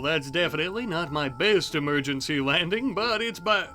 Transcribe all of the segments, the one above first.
Well, that's definitely not my best emergency landing, but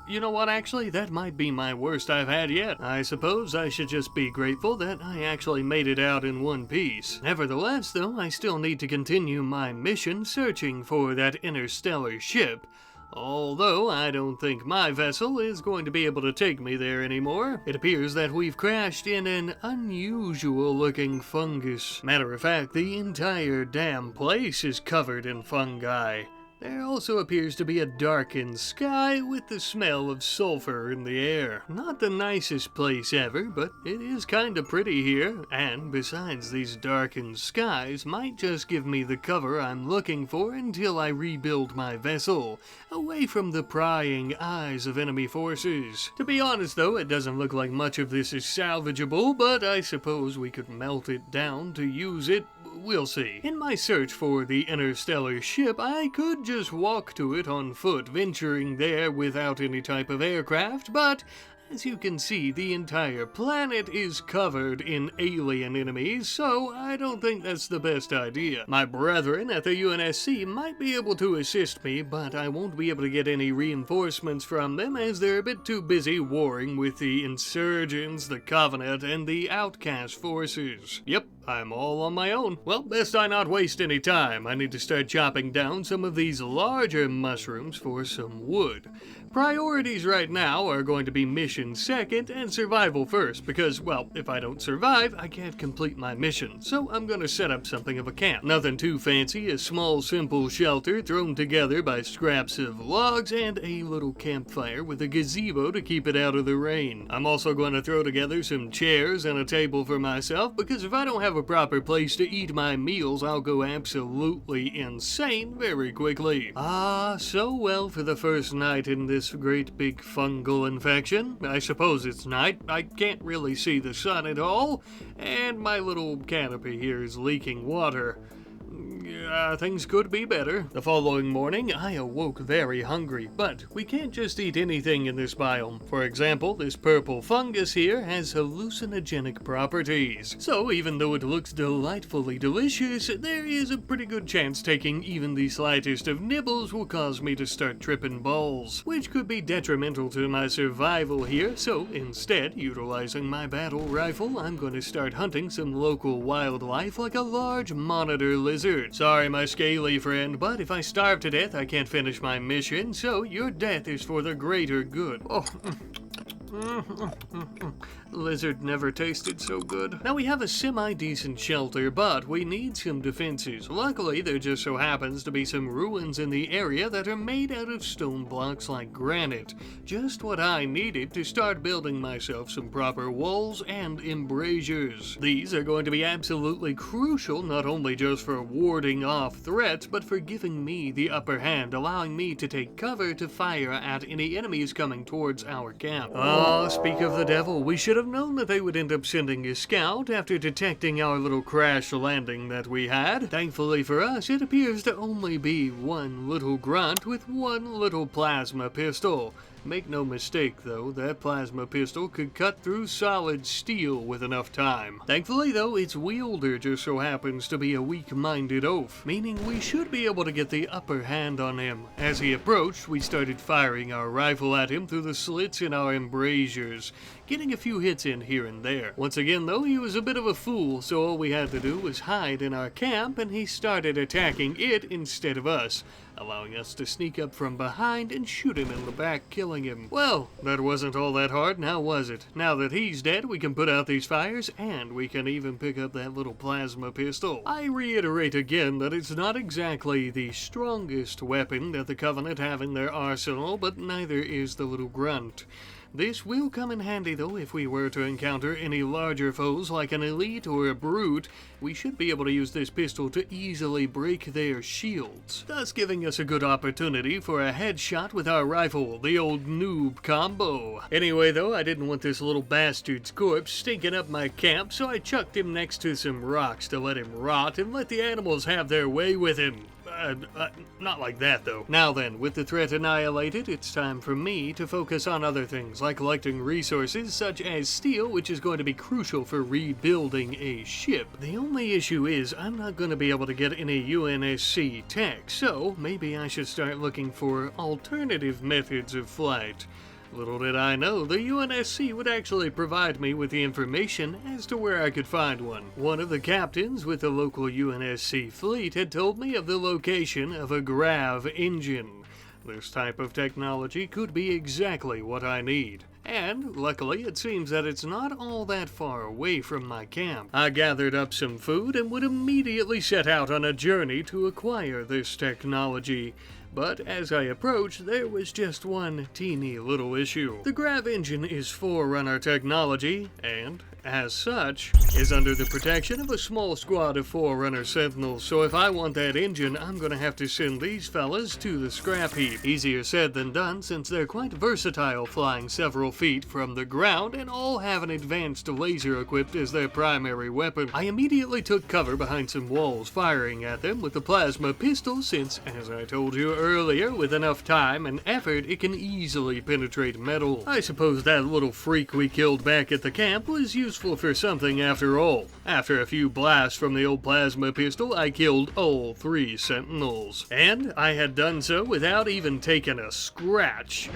you know what, actually, that might be my worst I've had yet. I suppose I should just be grateful that I actually made it out in one piece. Nevertheless, though, I still need to continue my mission searching for that interstellar ship. Although I don't think my vessel is going to be able to take me there anymore. It appears that we've crashed in an unusual looking fungus. Matter of fact, the entire damn place is covered in fungi. There also appears to be a darkened sky with the smell of sulfur in the air. Not the nicest place ever, but it is kinda pretty here, and besides, these darkened skies might just give me the cover I'm looking for until I rebuild my vessel, away from the prying eyes of enemy forces. To be honest though, it doesn't look like much of this is salvageable, but I suppose we could melt it down to use it. We'll see. In my search for the interstellar ship, I could just walk to it on foot, venturing there without any type of aircraft, but as you can see, the entire planet is covered in alien enemies, so I don't think that's the best idea. My brethren at the UNSC might be able to assist me, but I won't be able to get any reinforcements from them as they're a bit too busy warring with the insurgents, the Covenant, and the outcast forces. Yep, I'm all on my own. Well, best I not waste any time. I need to start chopping down some of these larger mushrooms for some wood. Priorities right now are going to be mission second and survival first because, well, if I don't survive, I can't complete my mission. So I'm going to set up something of a camp. Nothing too fancy, a small simple shelter thrown together by scraps of logs and a little campfire with a gazebo to keep it out of the rain. I'm also going to throw together some chairs and a table for myself because if I don't have a proper place to eat my meals, I'll go absolutely insane very quickly. So well for the first night in this great big fungal infection. I suppose it's night. I can't really see the sun at all, and my little canopy here is leaking water. Things could be better. The following morning, I awoke very hungry, but we can't just eat anything in this biome. For example, this purple fungus here has hallucinogenic properties. So even though it looks delightfully delicious, there is a pretty good chance taking even the slightest of nibbles will cause me to start tripping balls, which could be detrimental to my survival here. So instead, utilizing my battle rifle, I'm going to start hunting some local wildlife like a large monitor lizard. Sorry, my scaly friend, but if I starve to death, I can't finish my mission, so your death is for the greater good. Lizard never tasted so good. Now we have a semi-decent shelter, but we need some defenses. Luckily, there just so happens to be some ruins in the area that are made out of stone blocks like granite. Just what I needed to start building myself some proper walls and embrasures. These are going to be absolutely crucial, not only just for warding off threats, but for giving me the upper hand, allowing me to take cover to fire at any enemies coming towards our camp. Speak of the devil, we should have known that they would end up sending a scout after detecting our little crash landing that we had. Thankfully for us, it appears to only be one little grunt with one little plasma pistol. Make no mistake though, that plasma pistol could cut through solid steel with enough time. Thankfully though, its wielder just so happens to be a weak-minded oaf, meaning we should be able to get the upper hand on him. As he approached, we started firing our rifle at him through the slits in our embrasures, getting a few hits in here and there. Once again though, he was a bit of a fool, so all we had to do was hide in our camp and he started attacking it instead of us, allowing us to sneak up from behind and shoot him in the back, killing him. Well, that wasn't all that hard, now was it? Now that he's dead, we can put out these fires, and we can even pick up that little plasma pistol. I reiterate again that it's not exactly the strongest weapon that the Covenant have in their arsenal, but neither is the little grunt. This will come in handy though if we were to encounter any larger foes like an elite or a brute. We should be able to use this pistol to easily break their shields, thus giving us a good opportunity for a headshot with our rifle, the old noob combo. Anyway though, I didn't want this little bastard's corpse stinking up my camp, so I chucked him next to some rocks to let him rot and let the animals have their way with him. Not like that, though. Now then, with the threat annihilated, it's time for me to focus on other things, like collecting resources such as steel, which is going to be crucial for rebuilding a ship. The only issue is I'm not going to be able to get any UNSC tech, so maybe I should start looking for alternative methods of flight. Little did I know, the UNSC would actually provide me with the information as to where I could find one. One of the captains with the local UNSC fleet had told me of the location of a grav engine. This type of technology could be exactly what I need. And, luckily, it seems that it's not all that far away from my camp. I gathered up some food and would immediately set out on a journey to acquire this technology. But as I approached, there was just one teeny little issue. The grav engine is Forerunner technology, and, as such, is under the protection of a small squad of Forerunner Sentinels, so if I want that engine, I'm gonna have to send these fellas to the scrap heap. Easier said than done, since they're quite versatile, flying several feet from the ground, and all have an advanced laser equipped as their primary weapon. I immediately took cover behind some walls, firing at them with the plasma pistol, since, as I told you earlier, with enough time and effort, it can easily penetrate metal. I suppose that little freak we killed back at the camp was useful for something after all. After a few blasts from the old plasma pistol, I killed all 3 sentinels. And I had done so without even taking a scratch.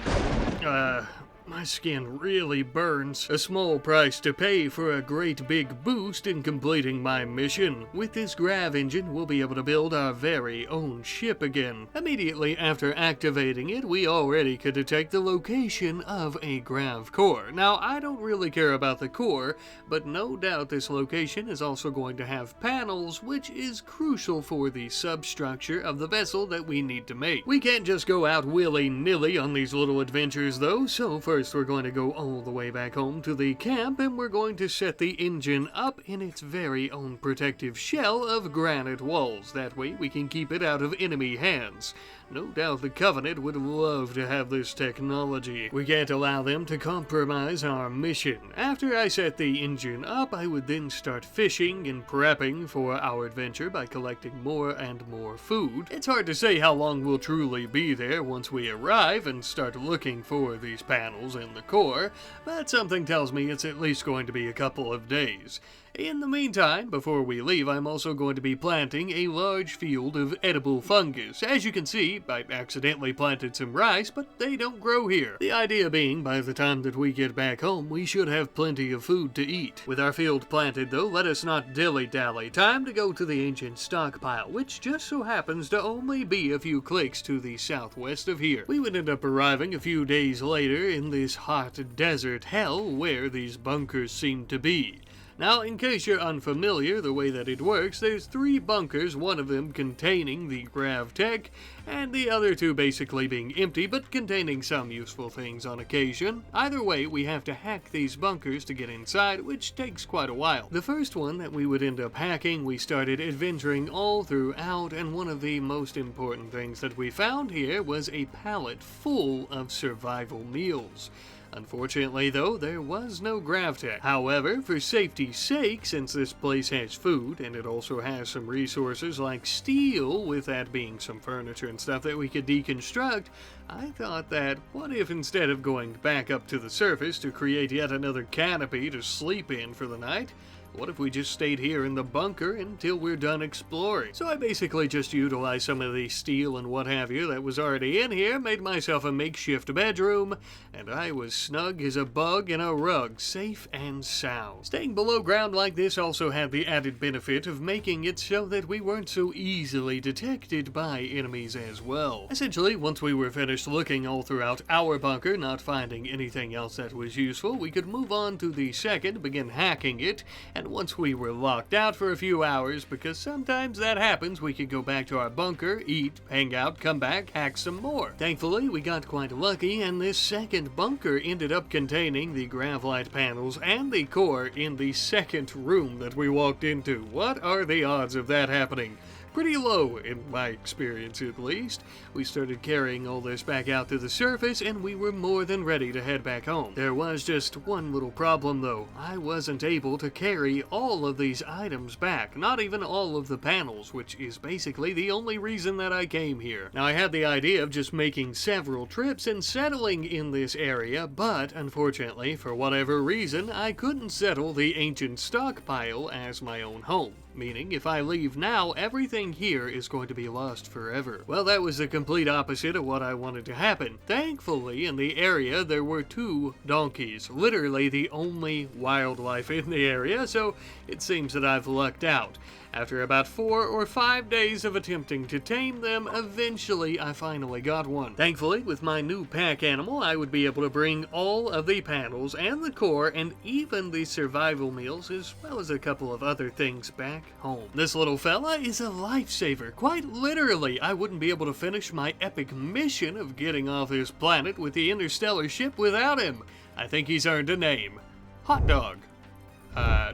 My skin really burns. A small price to pay for a great big boost in completing my mission. With this grav engine, we'll be able to build our very own ship again. Immediately after activating it, we already could detect the location of a grav core. Now, I don't really care about the core, but no doubt this location is also going to have panels, which is crucial for the substructure of the vessel that we need to make. We can't just go out willy-nilly on these little adventures though, so first we're going to go all the way back home to the camp and we're going to set the engine up in its very own protective shell of granite walls. That way we can keep it out of enemy hands. No doubt the Covenant would love to have this technology. We can't allow them to compromise our mission. After I set the engine up, I would then start fishing and prepping for our adventure by collecting more and more food. It's hard to say how long we'll truly be there once we arrive and start looking for these panels in the core, but something tells me it's at least going to be a couple of days. In the meantime, before we leave, I'm also going to be planting a large field of edible fungus. As you can see, I accidentally planted some rice, but they don't grow here. The idea being, by the time that we get back home, we should have plenty of food to eat. With our field planted, though, let us not dilly-dally. Time to go to the ancient stockpile, which just so happens to only be a few clicks to the southwest of here. We would end up arriving a few days later in this hot desert hell where these bunkers seem to be. Now, in case you're unfamiliar, the way that it works, there's 3 bunkers, one of them containing the grav tech, and the other 2 basically being empty, but containing some useful things on occasion. Either way, we have to hack these bunkers to get inside, which takes quite a while. The first one that we would end up hacking, we started adventuring all throughout, and one of the most important things that we found here was a pallet full of survival meals. Unfortunately, though, there was no gravtech. However, for safety's sake, since this place has food, and it also has some resources like steel, with that being some furniture and stuff that we could deconstruct, I thought that, what if instead of going back up to the surface to create yet another canopy to sleep in for the night, what if we just stayed here in the bunker until we're done exploring? So I basically just utilized some of the steel and what have you that was already in here, made myself a makeshift bedroom, and I was snug as a bug in a rug, safe and sound. Staying below ground like this also had the added benefit of making it so that we weren't so easily detected by enemies as well. Essentially, once we were finished looking all throughout our bunker, not finding anything else that was useful, we could move on to the second, begin hacking it, and once we were locked out for a few hours, because sometimes that happens, we could go back to our bunker, eat, hang out, come back, hack some more. Thankfully, we got quite lucky, and this second bunker ended up containing the gravlight panels and the core in the second room that we walked into. What are the odds of that happening? pretty low, in my experience at least. We started carrying all this back out to the surface, and we were more than ready to head back home. There was just one little problem though. I wasn't able to carry all of these items back, not even all of the panels, which is basically the only reason that I came here. Now I had the idea of just making several trips and settling in this area, but unfortunately, for whatever reason, I couldn't settle the ancient stockpile as my own home. Meaning, if I leave now, everything here is going to be lost forever. Well, that was the complete opposite of what I wanted to happen. Thankfully, in the area, there were 2 donkeys, literally the only wildlife in the area, so it seems that I've lucked out. After about 4 or 5 days of attempting to tame them, eventually I finally got one. Thankfully, with my new pack animal, I would be able to bring all of the panels and the core and even the survival meals, as well as a couple of other things back home. This little fella is a lifesaver. Quite literally, I wouldn't be able to finish my epic mission of getting off this planet with the interstellar ship without him. I think he's earned a name. Hot Dog.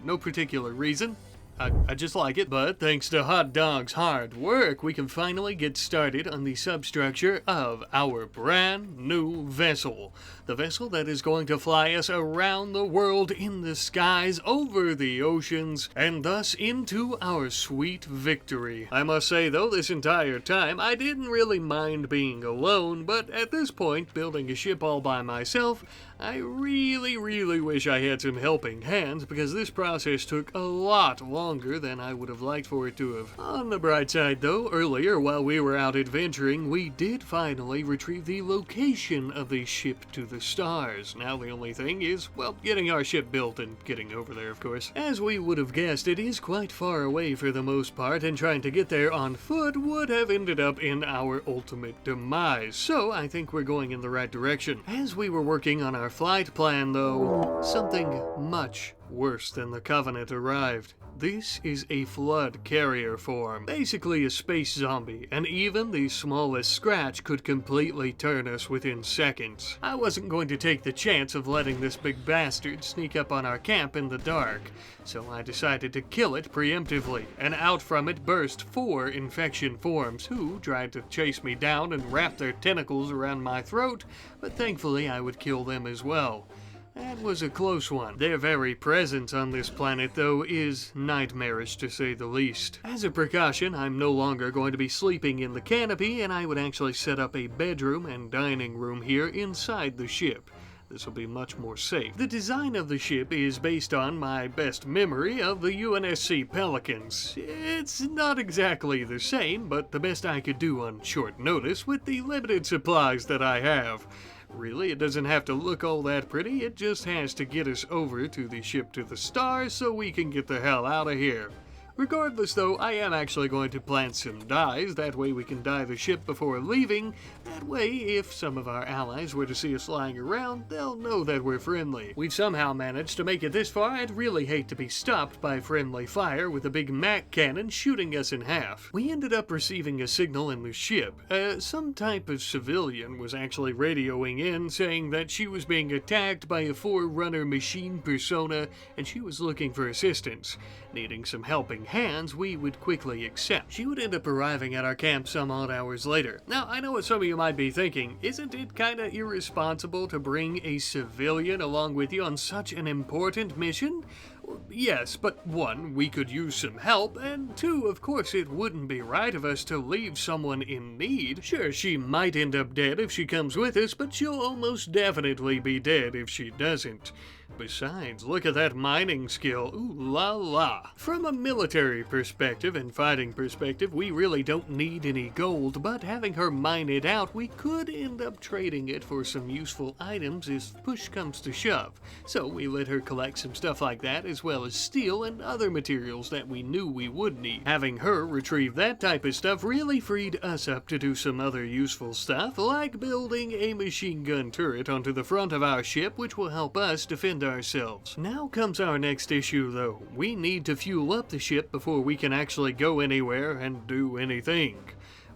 No particular reason. I just like it, but thanks to Hot Dog's hard work, we can finally get started on the substructure of our brand new vessel. The vessel that is going to fly us around the world in the skies, over the oceans, and thus into our sweet victory. I must say though, this entire time, I didn't really mind being alone, but at this point, building a ship all by myself, I really wish I had some helping hands, because this process took a lot longer than I would have liked for it to have. On the bright side though, earlier while we were out adventuring, we did finally retrieve the location of the ship to the stars. Now the only thing is, well, getting our ship built and getting over there, of course. As we would have guessed, it is quite far away for the most part, and trying to get there on foot would have ended up in our ultimate demise. So I think we're going in the right direction. As we were working on our flight plan though, something much worse than the Covenant arrived. This is a flood carrier form, basically a space zombie, and even the smallest scratch could completely turn us within seconds. I wasn't going to take the chance of letting this big bastard sneak up on our camp in the dark, so I decided to kill it preemptively, and out from it burst 4 infection forms who tried to chase me down and wrap their tentacles around my throat, but thankfully I would kill them as well. That was a close one. Their very presence on this planet, though, is nightmarish to say the least. As a precaution, I'm no longer going to be sleeping in the canopy, and I would actually set up a bedroom and dining room here inside the ship. This will be much more safe. The design of the ship is based on my best memory of the UNSC Pelicans. It's not exactly the same, but the best I could do on short notice with the limited supplies that I have. Really, it doesn't have to look all that pretty, it just has to get us over to the ship to the stars so we can get the hell out of here. Regardless though, I am actually going to plant some dyes, that way we can dye the ship before leaving. That way, if some of our allies were to see us lying around, they'll know that we're friendly. We've somehow managed to make it this far. I'd really hate to be stopped by friendly fire with a big Mac cannon shooting us in half. We ended up receiving a signal in the ship. Some type of civilian was actually radioing in, saying that she was being attacked by a Forerunner machine persona, and she was looking for assistance. Needing some helping hands, we would quickly accept. She would end up arriving at our camp some odd hours later. Now, I know what some of you might be thinking. Isn't it kinda irresponsible to bring a civilian along with you on such an important mission? Well, yes, but 1, we could use some help, and 2, of course it wouldn't be right of us to leave someone in need. Sure, she might end up dead if she comes with us, but she'll almost definitely be dead if she doesn't. Besides, look at that mining skill, ooh la la. From a military perspective and fighting perspective, we really don't need any gold, but having her mine it out, we could end up trading it for some useful items if push comes to shove. So we let her collect some stuff like that, as well as steel and other materials that we knew we would need. Having her retrieve that type of stuff really freed us up to do some other useful stuff, like building a machine gun turret onto the front of our ship, which will help us defend ourselves. Now comes our next issue though. We need to fuel up the ship before we can actually go anywhere and do anything.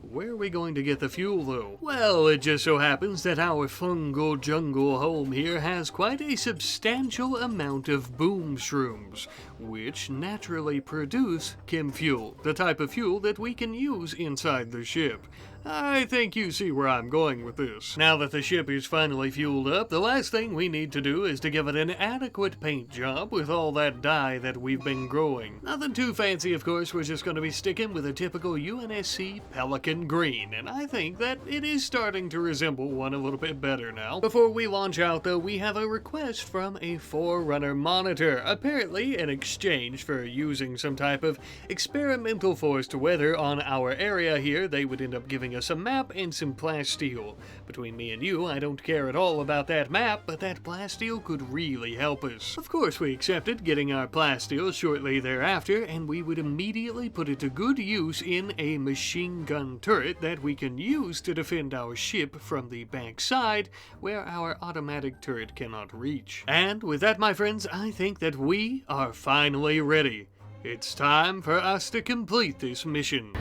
Where are we going to get the fuel, though? Well, it just so happens that our fungal jungle home here has quite a substantial amount of boom shrooms, which naturally produce chem fuel, the type of fuel that we can use inside the ship. I think you see where I'm going with this. Now that the ship is finally fueled up, the last thing we need to do is to give it an adequate paint job with all that dye that we've been growing. Nothing too fancy, of course. We're just going to be sticking with a typical UNSC Pelican green, and I think that it is starting to resemble one a little bit better now. Before we launch out, though, we have a request from a Forerunner monitor, apparently in exchange for using some type of experimental forced weather on our area here. They would end up giving us a map and some plasteel. Between me and you, I don't care at all about that map, but that plasteel could really help us. Of course, we accepted getting our plasteel shortly thereafter, and we would immediately put it to good use in a machine gun turret that we can use to defend our ship from the back side, where our automatic turret cannot reach. And with that, my friends, I think that we are finally ready. It's time for us to complete this mission.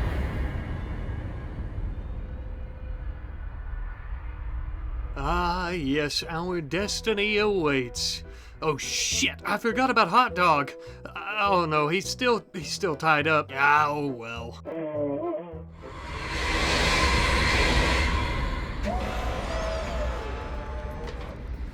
Ah, yes, our destiny awaits. Oh shit, I forgot about Hot Dog. Oh no, he's still tied up. Ah, oh well.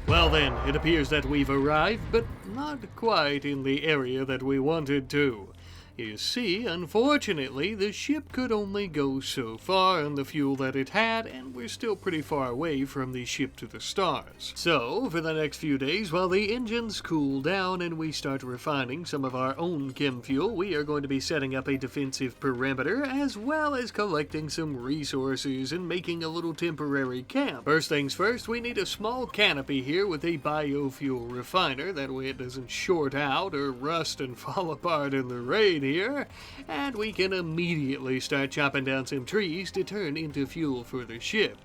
Well then, it appears that we've arrived, but not quite in the area that we wanted to. You see, unfortunately, the ship could only go so far on the fuel that it had, and we're still pretty far away from the ship to the stars. So, for the next few days, while the engines cool down and we start refining some of our own chem fuel, we are going to be setting up a defensive perimeter, as well as collecting some resources and making a little temporary camp. First things first, we need a small canopy here with a biofuel refiner, that way it doesn't short out or rust and fall apart in the rain here, and we can immediately start chopping down some trees to turn into fuel for the ship.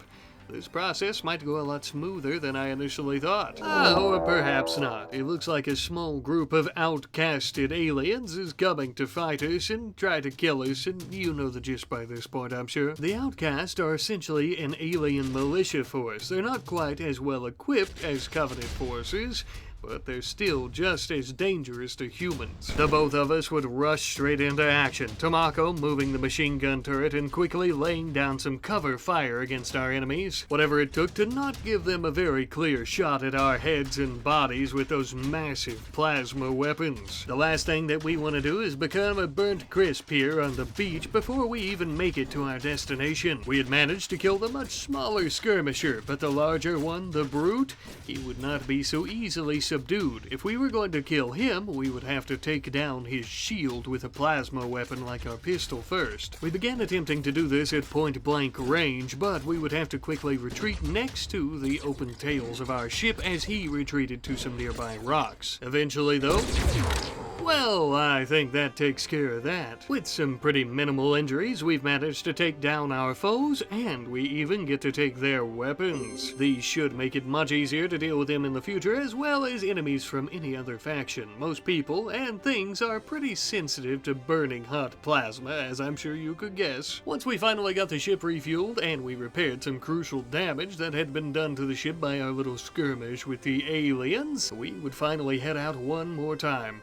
This process might go a lot smoother than I initially thought. Or perhaps not. It looks like a small group of outcasted aliens is coming to fight us and try to kill us, and you know the gist by this point, I'm sure. The outcasts are essentially an alien militia force. They're not quite as well equipped as Covenant forces, but they're still just as dangerous to humans. The both of us would rush straight into action, Tomako moving the machine gun turret and quickly laying down some cover fire against our enemies, whatever it took to not give them a very clear shot at our heads and bodies with those massive plasma weapons. The last thing that we want to do is become a burnt crisp here on the beach before we even make it to our destination. We had managed to kill the much smaller skirmisher, but the larger one, the brute, he would not be so easily subdued. If we were going to kill him, we would have to take down his shield with a plasma weapon like our pistol first. We began attempting to do this at point-blank range, but we would have to quickly retreat next to the open tails of our ship as he retreated to some nearby rocks. Eventually, though, well, I think that takes care of that. With some pretty minimal injuries, we've managed to take down our foes, and we even get to take their weapons. These should make it much easier to deal with them in the future, as well as enemies from any other faction. Most people and things are pretty sensitive to burning hot plasma, as I'm sure you could guess. Once we finally got the ship refueled, and we repaired some crucial damage that had been done to the ship by our little skirmish with the aliens, we would finally head out one more time.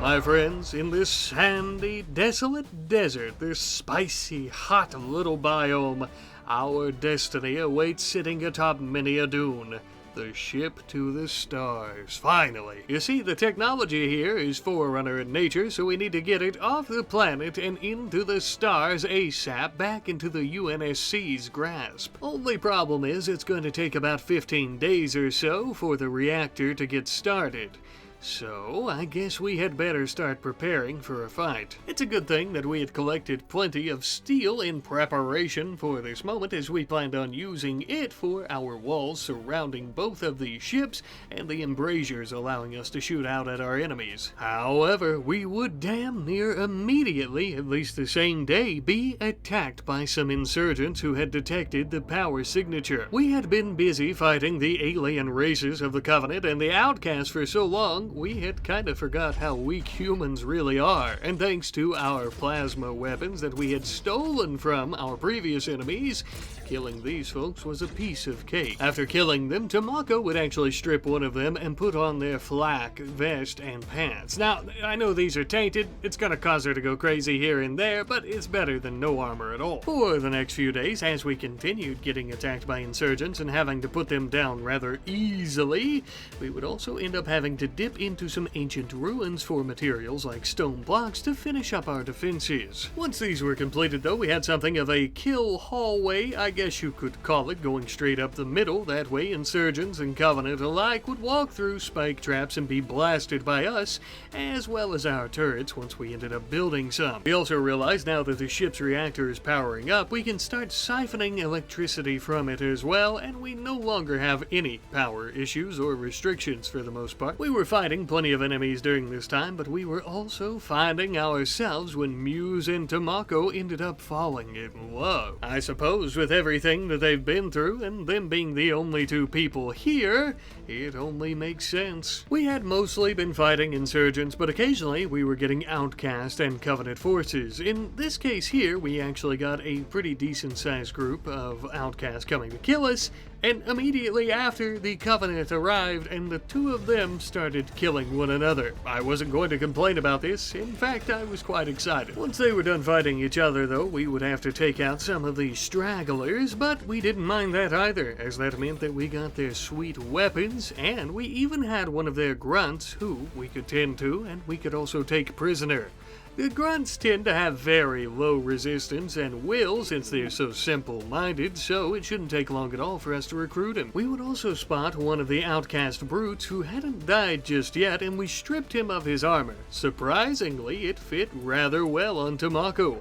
My friends, in this sandy, desolate desert, this spicy, hot little biome, our destiny awaits sitting atop many a dune. The ship to the stars, finally. You see, the technology here is Forerunner in nature, so we need to get it off the planet and into the stars ASAP, back into the UNSC's grasp. Only problem is it's going to take about 15 days or so for the reactor to get started. So, I guess we had better start preparing for a fight. It's a good thing that we had collected plenty of steel in preparation for this moment, as we planned on using it for our walls surrounding both of the ships and the embrasures, allowing us to shoot out at our enemies. However, we would damn near immediately, at least the same day, be attacked by some insurgents who had detected the power signature. We had been busy fighting the alien races of the Covenant and the Outcasts for so long, we had kind of forgot how weak humans really are, and thanks to our plasma weapons that we had stolen from our previous enemies, killing these folks was a piece of cake. After killing them, Tomoko would actually strip one of them and put on their flak vest and pants. Now, I know these are tainted, it's gonna cause her to go crazy here and there, but it's better than no armor at all. For the next few days, as we continued getting attacked by insurgents and having to put them down rather easily, we would also end up having to dip into some ancient ruins for materials like stone blocks to finish up our defenses. Once these were completed though, we had something of a kill hallway, I guess you could call it, going straight up the middle. That way insurgents and Covenant alike would walk through spike traps and be blasted by us, as well as our turrets once we ended up building some. We also realized now that the ship's reactor is powering up, we can start siphoning electricity from it as well, and we no longer have any power issues or restrictions for the most part. We were fighting plenty of enemies during this time, but we were also finding ourselves when Muse and Tomoko ended up falling in love. I suppose with everything that they've been through, and them being the only two people here, it only makes sense. We had mostly been fighting insurgents, but occasionally we were getting Outcast and Covenant forces. In this case here, we actually got a pretty decent sized group of Outcasts coming to kill us, and immediately after, the Covenant arrived and the two of them started killing one another. I wasn't going to complain about this. In fact, I was quite excited. Once they were done fighting each other though, we would have to take out some of the stragglers, but we didn't mind that either, as that meant that we got their sweet weapons, and we even had one of their grunts who we could tend to, and we could also take prisoner. The grunts tend to have very low resistance and will since they're so simple-minded, so it shouldn't take long at all for us to recruit him. We would also spot one of the outcast brutes who hadn't died just yet, and we stripped him of his armor. Surprisingly, it fit rather well on Tomoko.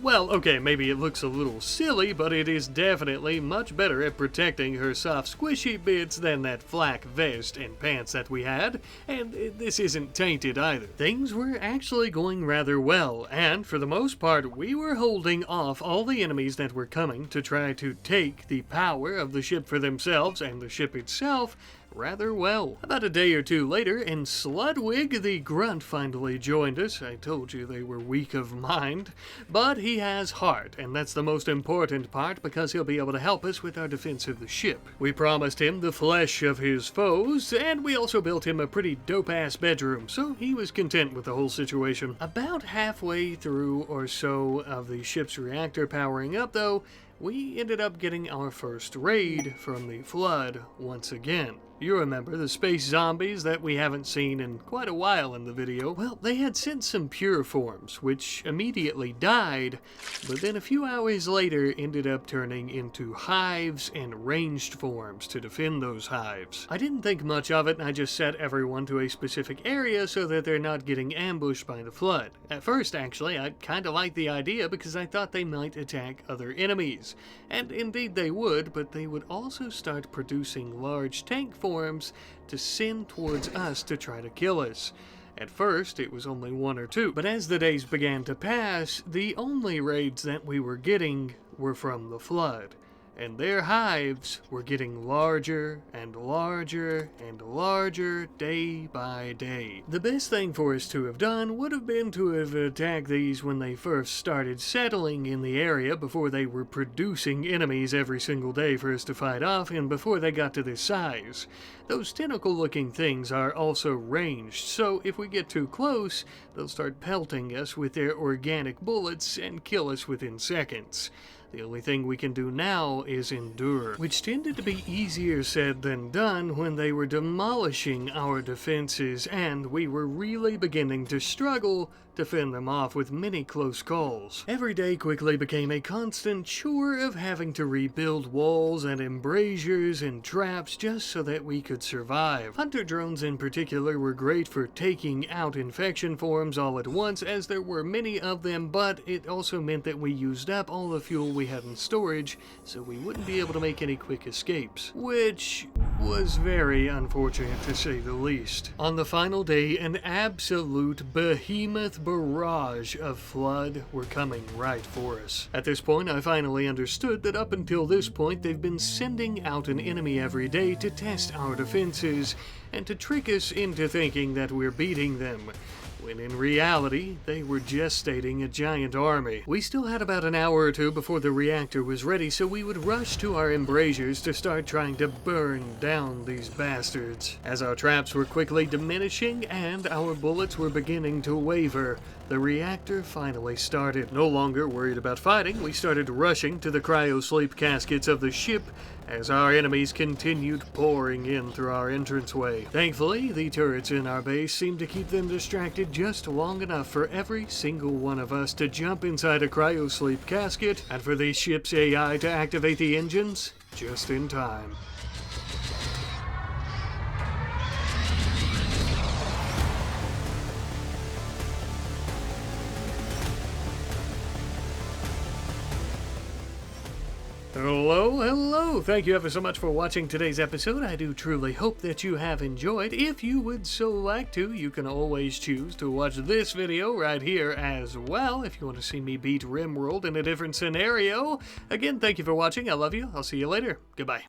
Well, okay, maybe it looks a little silly, but it is definitely much better at protecting her soft squishy bits than that flak vest and pants that we had, and this isn't tainted either. Things were actually going rather well, and for the most part, we were holding off all the enemies that were coming to try to take the power of the ship for themselves and the ship itself rather well. About a day or two later, and Sludwig the Grunt finally joined us. I told you they were weak of mind, but he has heart, and that's the most important part because he'll be able to help us with our defense of the ship. We promised him the flesh of his foes, and we also built him a pretty dope-ass bedroom, so he was content with the whole situation. About halfway through or so of the ship's reactor powering up though, we ended up getting our first raid from the Flood once again. You remember the space zombies that we haven't seen in quite a while in the video? Well, they had sent some pure forms, which immediately died, but then a few hours later ended up turning into hives and ranged forms to defend those hives. I didn't think much of it, and I just set everyone to a specific area so that they're not getting ambushed by the Flood. At first, actually, I kinda liked the idea because I thought they might attack other enemies. And indeed they would, but they would also start producing large tank forms to send towards us to try to kill us. At first, it was only one or two, but as the days began to pass, the only raids that we were getting were from the Flood, and their hives were getting larger and larger and larger day by day. The best thing for us to have done would have been to have attacked these when they first started settling in the area, before they were producing enemies every single day for us to fight off, and before they got to this size. Those tentacle-looking things are also ranged, so if we get too close, they'll start pelting us with their organic bullets and kill us within seconds. The only thing we can do now is endure, which tended to be easier said than done when they were demolishing our defenses and we were really beginning to struggle to fend them off with many close calls. Every day quickly became a constant chore of having to rebuild walls and embrasures and traps just so that we could survive. Hunter drones in particular were great for taking out infection forms all at once, as there were many of them, but it also meant that we used up all the fuel we had in storage, so we wouldn't be able to make any quick escapes, which was very unfortunate to say the least. On the final day, an absolute behemoth barrage of flood were coming right for us. At this point, I finally understood that up until this point, they've been sending out an enemy every day to test our defenses and to trick us into thinking that we're beating them, when in reality, they were gestating a giant army. We still had about an hour or two before the reactor was ready, so we would rush to our embrasures to start trying to burn down these bastards. As our traps were quickly diminishing and our bullets were beginning to waver, the reactor finally started. No longer worried about fighting, we started rushing to the cryo-sleep caskets of the ship as our enemies continued pouring in through our entranceway. Thankfully, the turrets in our base seemed to keep them distracted just long enough for every single one of us to jump inside a cryo-sleep casket, and for the ship's AI to activate the engines just in time. Hello! Thank you ever so much for watching today's episode. I do truly hope that you have enjoyed. If you would so like to, you can always choose to watch this video right here as well if you want to see me beat RimWorld in a different scenario. Again, thank you for watching. I love you. I'll see you later. Goodbye.